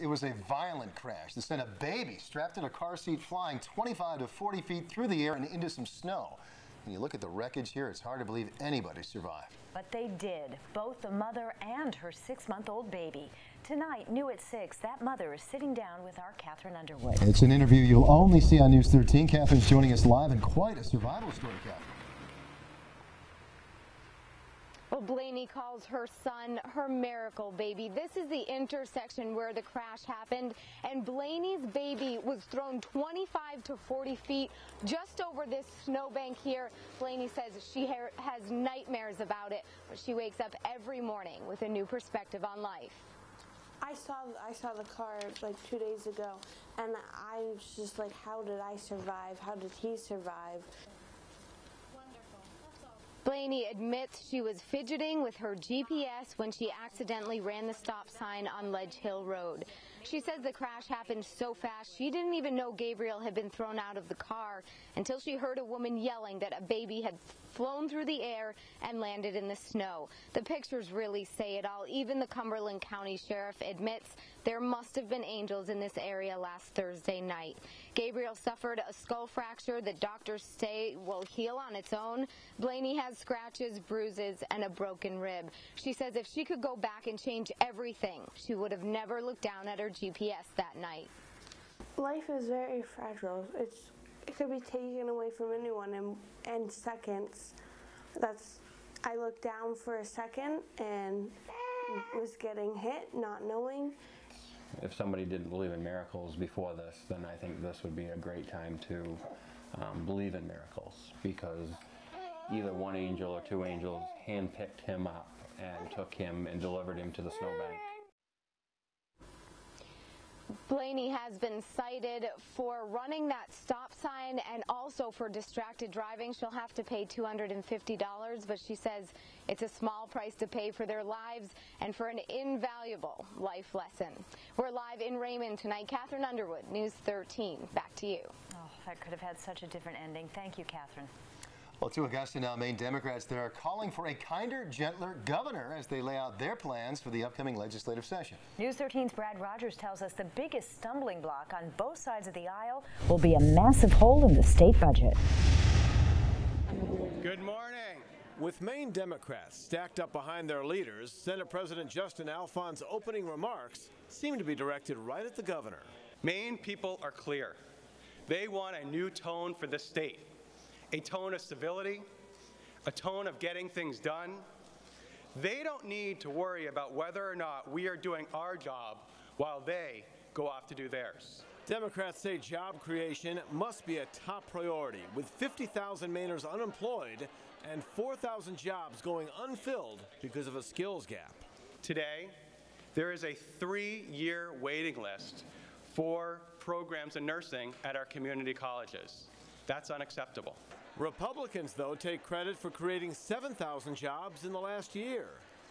It was a violent crash that sent a baby strapped in a car seat flying 25 to 40 feet through the air and into some snow. When you look at the wreckage here, it's hard to believe anybody survived. But they did, both the mother and her 6-month-old baby. Tonight, new at 6, that mother is sitting down with our Catherine Underwood. It's an interview you'll only see on News 13. Catherine's joining us live, and quite a survival story, Catherine. Well, Blaney calls her son her miracle baby. This is the intersection where the crash happened, and Blaney's baby was thrown 25 to 40 feet just over this snowbank here. Blaney says she has nightmares about it, but she wakes up every morning with a new perspective on life. I saw the car like 2 days ago, and I was just like, how did I survive? How did he survive? Blaney admits she was fidgeting with her GPS when she accidentally ran the stop sign on Ledge Hill Road. She says the crash happened so fast she didn't even know Gabriel had been thrown out of the car until she heard a woman yelling that a baby had flown through the air and landed in the snow. The pictures really say it all. Even the Cumberland County Sheriff admits there must have been angels in this area last Thursday night. Gabriel suffered a skull fracture that doctors say will heal on its own. Blaney has scratches, bruises, and a broken rib. She says if she could go back and change everything, she would have never looked down at her GPS that night. Life is very fragile. It could be taken away from anyone in seconds. I looked down for a second and was getting hit, not knowing. If somebody didn't believe in miracles before this, then I think this would be a great time to believe in miracles, because either one angel or two angels handpicked him up and took him and delivered him to the snowbank. Blaney has been cited for running that stop sign and also for distracted driving. She'll have to pay $250, but she says it's a small price to pay for their lives and for an invaluable life lesson. We're live in Raymond tonight. Catherine Underwood, News 13. Back to you. Oh, that could have had such a different ending. Thank you, Catherine. Well, to Augusta now, Maine Democrats there are calling for a kinder, gentler governor as they lay out their plans for the upcoming legislative session. News 13's Brad Rogers tells us the biggest stumbling block on both sides of the aisle will be a massive hole in the state budget. Good morning. With Maine Democrats stacked up behind their leaders, Senate President Justin Alfon's opening remarks seem to be directed right at the governor. Maine people are clear. They want a new tone for the state. A tone of civility, a tone of getting things done. They don't need to worry about whether or not we are doing our job while they go off to do theirs. Democrats say job creation must be a top priority, with 50,000 Mainers unemployed and 4,000 jobs going unfilled because of a skills gap. Today, there is a 3-year waiting list for programs in nursing at our community colleges. That's unacceptable. Republicans, though, take credit for creating 7,000 jobs in the last year.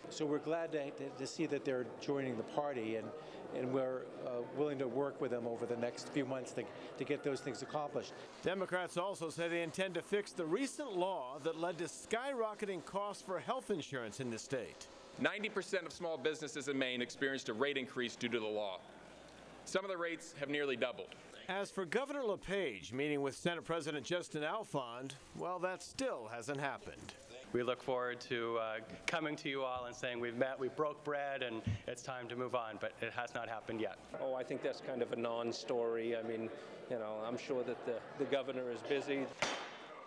So we're glad to see that they're joining the party, and we're willing to work with them over the next few months to get those things accomplished. Democrats also say they intend to fix the recent law that led to skyrocketing costs for health insurance in the state. 90% of small businesses in Maine experienced a rate increase due to the law. Some of the rates have nearly doubled. As for Governor LePage meeting with Senate President Justin Alfond, well, that still hasn't happened. We look forward to coming to you all and saying we've met, we broke bread, and it's time to move on, but it has not happened yet. Oh, I think that's kind of a non-story. I mean, you know, I'm sure that the governor is busy.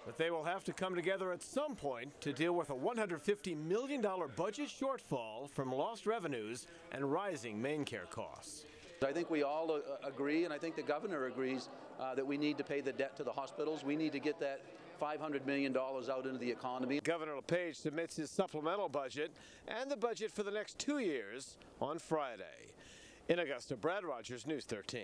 But they will have to come together at some point to deal with a $150 million budget shortfall from lost revenues and rising Maine care costs. I think we all agree, and I think the governor agrees, that we need to pay the debt to the hospitals. We need to get that $500 million out into the economy. Governor LePage submits his supplemental budget and the budget for the next 2 years on Friday. In Augusta, Brad Rogers, News 13.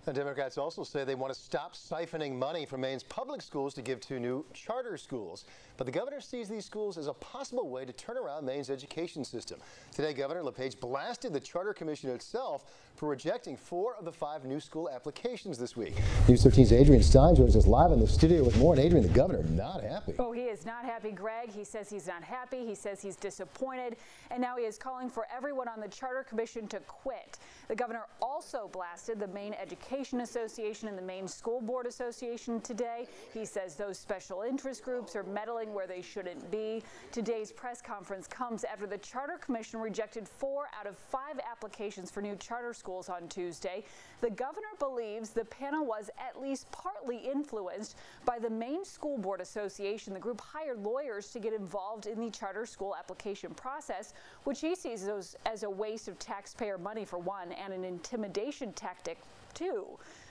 And Democrats also say they want to stop siphoning money from Maine's public schools to give to new charter schools. But the governor sees these schools as a possible way to turn around Maine's education system. Today, Governor LePage blasted the Charter Commission itself for rejecting 4 of the 5 new school applications this week. News 13's Adrian Stein joins us live in the studio with more. And Adrian, the governor, not happy. Oh, he is not happy, Greg. He says he's not happy. He says he's disappointed. And now he is calling for everyone on the Charter Commission to quit. The governor also blasted the Maine Education Association and the Maine School Board Association today. He says those special interest groups are meddling where they shouldn't be. Today's press conference comes after the Charter Commission rejected 4 out of 5 applications for new charter schools on Tuesday. The governor believes the panel was at least partly influenced by the Maine School Board Association. The group hired lawyers to get involved in the charter school application process, which he sees as a waste of taxpayer money for one, and an intimidation tactic too.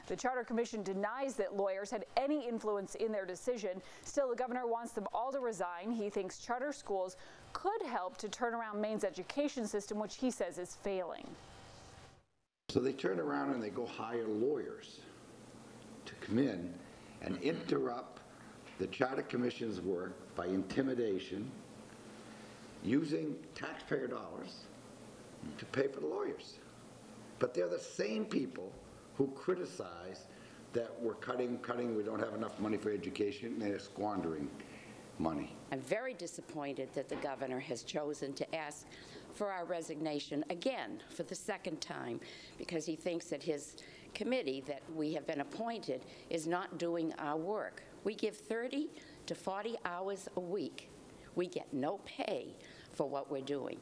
The Charter Commission denies that lawyers had any influence in their decision. Still, the governor wants them all to resign. He thinks charter schools could help to turn around Maine's education system, which he says is failing. So they turn around and they go hire lawyers to come in and interrupt the Charter Commission's work by intimidation, using taxpayer dollars to pay for the lawyers. But they're the same people who criticize that we're cutting, we don't have enough money for education, and they're squandering money. I'm very disappointed that the governor has chosen to ask for our resignation again for the second time, because he thinks that his committee that we have been appointed is not doing our work. We give 30 to 40 hours a week. We get no pay for what we're doing.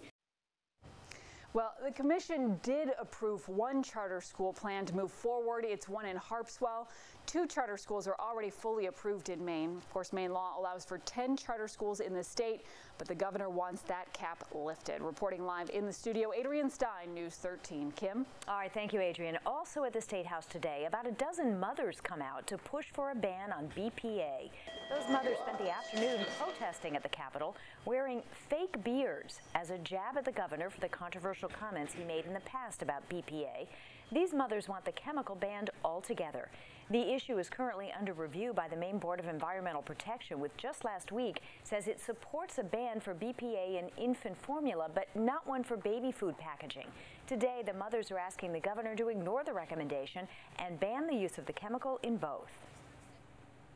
Well, the commission did approve 1 charter school plan to move forward. It's one in Harpswell. 2 charter schools are already fully approved in Maine. Of course, Maine law allows for 10 charter schools in the state, but the governor wants that cap lifted. Reporting live in the studio, Adrian Stein, News 13. Kim? All right, thank you, Adrian. Also at the State House today, about a dozen mothers come out to push for a ban on BPA. Those mothers spent the afternoon protesting at the Capitol, wearing fake beards as a jab at the governor for the controversial comments he made in the past about BPA. These mothers want the chemical banned altogether. The issue is currently under review by the Maine Board of Environmental Protection, which just last week says it supports a ban for BPA in infant formula, but not one for baby food packaging. Today, the mothers are asking the governor to ignore the recommendation and ban the use of the chemical in both.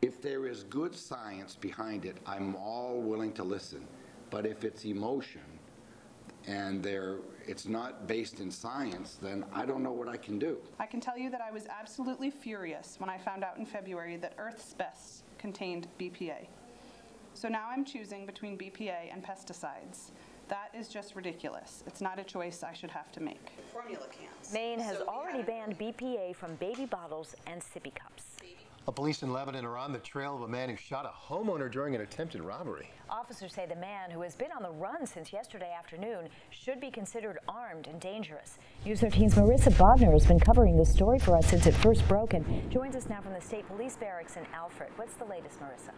If there is good science behind it, I'm all willing to listen. But if it's emotion and it's not based in science, then I don't know what I can do. I can tell you that I was absolutely furious when I found out in February that Earth's Best contained BPA. So now I'm choosing between BPA and pesticides. That is just ridiculous. It's not a choice I should have to make. Formula cans. Maine has already banned BPA from baby bottles and sippy cups. Police in Lebanon are on the trail of a man who shot a homeowner during an attempted robbery. Officers say the man, who has been on the run since yesterday afternoon, should be considered armed and dangerous. News 13's Marissa Bodner has been covering this story for us since it first broke and joins us now from the State Police Barracks in Alfred. What's the latest, Marissa?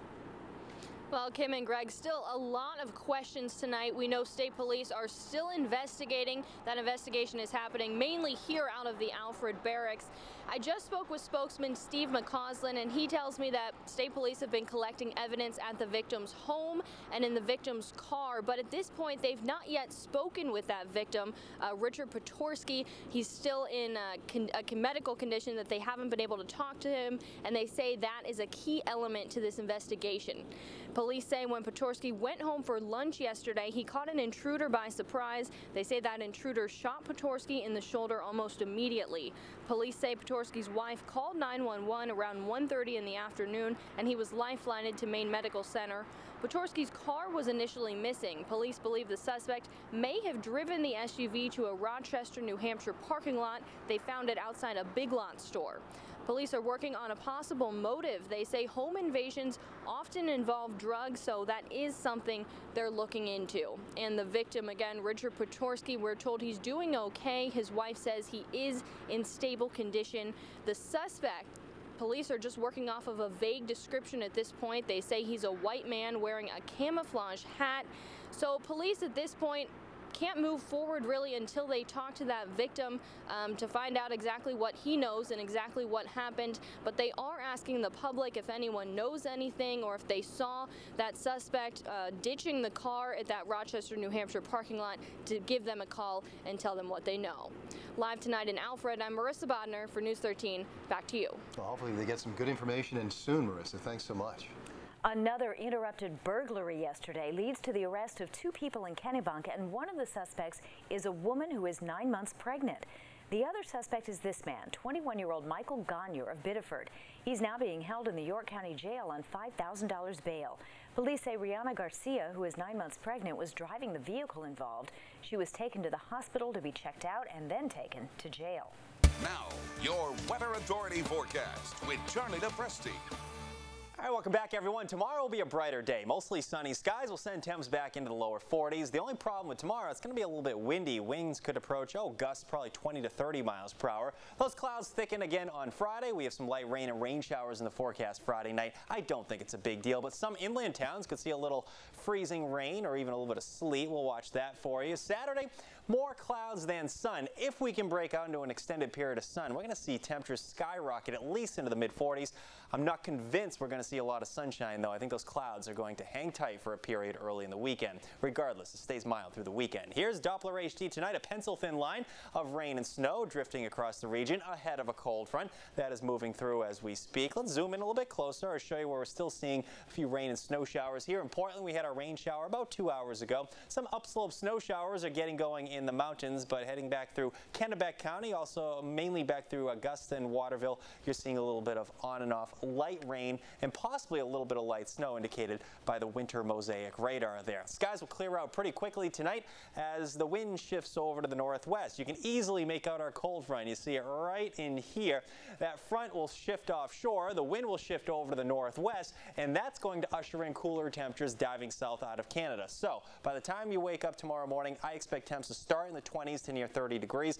Well, Kim and Greg, still a lot of questions tonight. We know state police are still investigating. That investigation is happening mainly here out of the Alfred Barracks. I just spoke with spokesman Steve McCausland, and he tells me that state police have been collecting evidence at the victim's home and in the victim's car, but at this point they've not yet spoken with that victim, Richard Potorsky. He's still in a medical condition that they haven't been able to talk to him, and they say that is a key element to this investigation. Police say when Potorsky went home for lunch yesterday, he caught an intruder by surprise. They say that intruder shot Potorsky in the shoulder almost immediately. Police say Potorsky's wife called 911 around 1:30 in the afternoon, and he was lifelined to Maine Medical Center. Potorsky's car was initially missing. Police believe the suspect may have driven the SUV to a Rochester, New Hampshire parking lot. They found it outside a Big Lots store. Police are working on a possible motive. They say home invasions often involve drugs, so that is something they're looking into. And the victim, again, Richard Potorsky, we're told he's doing okay. His wife says he is in stable condition. The suspect, police are just working off of a vague description at this point. They say he's a white man wearing a camouflage hat. So police at this point can't move forward really until they talk to that victim to find out exactly what he knows and exactly what happened. But they are asking the public if anyone knows anything or if they saw that suspect ditching the car at that Rochester, New Hampshire parking lot to give them a call and tell them what they know. Live tonight in Alfred, I'm Marissa Bodner for News 13. Back to you. Well, hopefully they get some good information and soon, Marissa. Thanks so much. Another interrupted burglary yesterday leads to the arrest of 2 people in Kennebunk, and one of the suspects is a woman who is 9 months pregnant. The other suspect is this man, 21-year-old Michael Gagne of Biddeford. He's now being held in the York County Jail on $5,000 bail. Police say Rihanna Garcia, who is 9 months pregnant, was driving the vehicle involved. She was taken to the hospital to be checked out and then taken to jail. Now, your Weather Authority forecast with Charlie DePresti. All right, welcome back, everyone. Tomorrow will be a brighter day. Mostly sunny skies will send temps back into the lower 40s. The only problem with tomorrow, it's going to be a little bit windy. Winds could approach, gusts probably 20 to 30 miles per hour. Those clouds thicken again on Friday. We have some light rain and rain showers in the forecast Friday night. I don't think it's a big deal, but some inland towns could see a little freezing rain or even a little bit of sleet. We'll watch that for you. Saturday, more clouds than sun. If we can break out into an extended period of sun, we're going to see temperatures skyrocket at least into the mid-40s. I'm not convinced we're going to see a lot of sunshine, though. I think those clouds are going to hang tight for a period early in the weekend. Regardless, it stays mild through the weekend. Here's Doppler HD tonight, a pencil-thin line of rain and snow drifting across the region ahead of a cold front that is moving through as we speak. Let's zoom in a little bit closer. I'll show you where we're still seeing a few rain and snow showers here. In Portland, we had our rain shower about 2 hours ago. Some upslope snow showers are getting going in the mountains, but heading back through Kennebec County, also mainly back through Augusta and Waterville, you're seeing a little bit of on and off light rain and possibly a little bit of light snow indicated by the winter mosaic radar there. Skies will clear out pretty quickly tonight as the wind shifts over to the northwest. You can easily make out our cold front. You see it right in here. That front will shift offshore. The wind will shift over to the northwest, and that's going to usher in cooler temperatures diving south out of Canada. So by the time you wake up tomorrow morning, I expect temps to start in the 20s to near 30 degrees.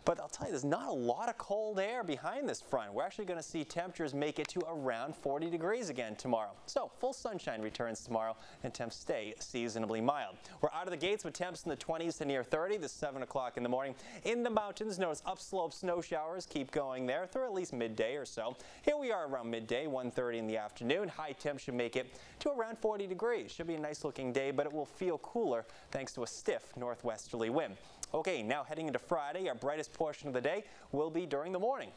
But I'll tell you, there's not a lot of cold air behind this front. We're actually going to see temperatures make it to around 40 degrees again tomorrow. So full sunshine returns tomorrow and temps stay seasonably mild. We're out of the gates with temps in the 20s to near 30 this 7 o'clock in the morning. In the mountains, notice upslope snow showers keep going there through at least midday or so. Here we are around midday, 1:30 in the afternoon. High temps should make it to around 40 degrees. Should be a nice looking day, but it will feel cooler thanks to a stiff northwesterly wind. Okay, now heading into Friday, our brightest portion of the day will be during the morning.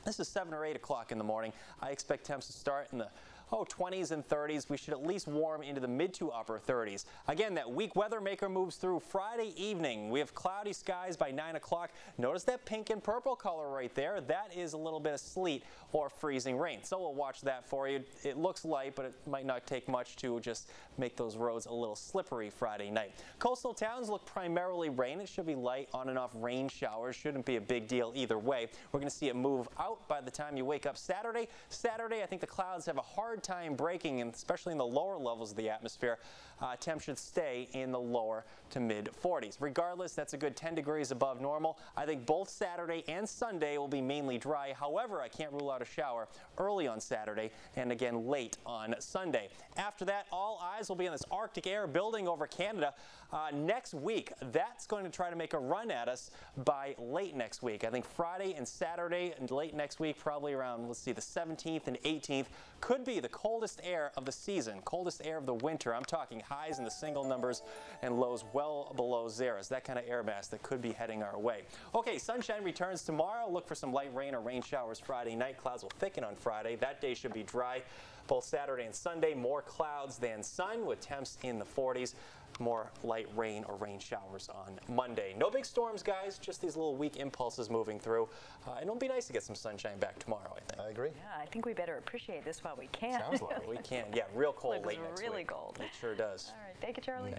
This is 7 or 8 o'clock in the morning. I expect temps to start in the 20s and 30s. We should at least warm into the mid to upper 30s. Again, that weak weather maker moves through Friday evening. We have cloudy skies by 9 o'clock. Notice that pink and purple color right there. That is a little bit of sleet or freezing rain. So we'll watch that for you. It looks light, but it might not take much to just make those roads a little slippery Friday night. Coastal towns look primarily rain. It should be light on and off rain showers. Shouldn't be a big deal either way. We're going to see it move out by the time you wake up Saturday. Saturday, I think the clouds have a hard time breaking, and especially in the lower levels of the atmosphere. Temps should stay in the lower to mid 40s. Regardless, that's a good 10 degrees above normal. I think both Saturday and Sunday will be mainly dry. However, I can't rule out a shower early on Saturday and again late on Sunday. After that, all eyes will be on this Arctic air building over Canada next week. That's going to try to make a run at us by late next week. I think Friday and Saturday and late next week, probably around, let's see, the 17th and 18th, could be the coldest air of the season, coldest air of the winter. I'm talking highs in the single numbers and lows well below zeros. That kind of air mass that could be heading our way. Okay, sunshine returns tomorrow. Look for some light rain or rain showers Friday night. Clouds will thicken on Friday. That day should be dry. Both Saturday and Sunday, more clouds than sun with temps in the 40s. More light rain or rain showers on Monday. No big storms, guys, just these little weak impulses moving through. And it'll be nice to get some sunshine back tomorrow, I think. I agree. Yeah, I think we better appreciate this while we can. Sounds like it. it. We can. Yeah, real cold late next week. Really cold. It sure does. All right, thank you, Charlie.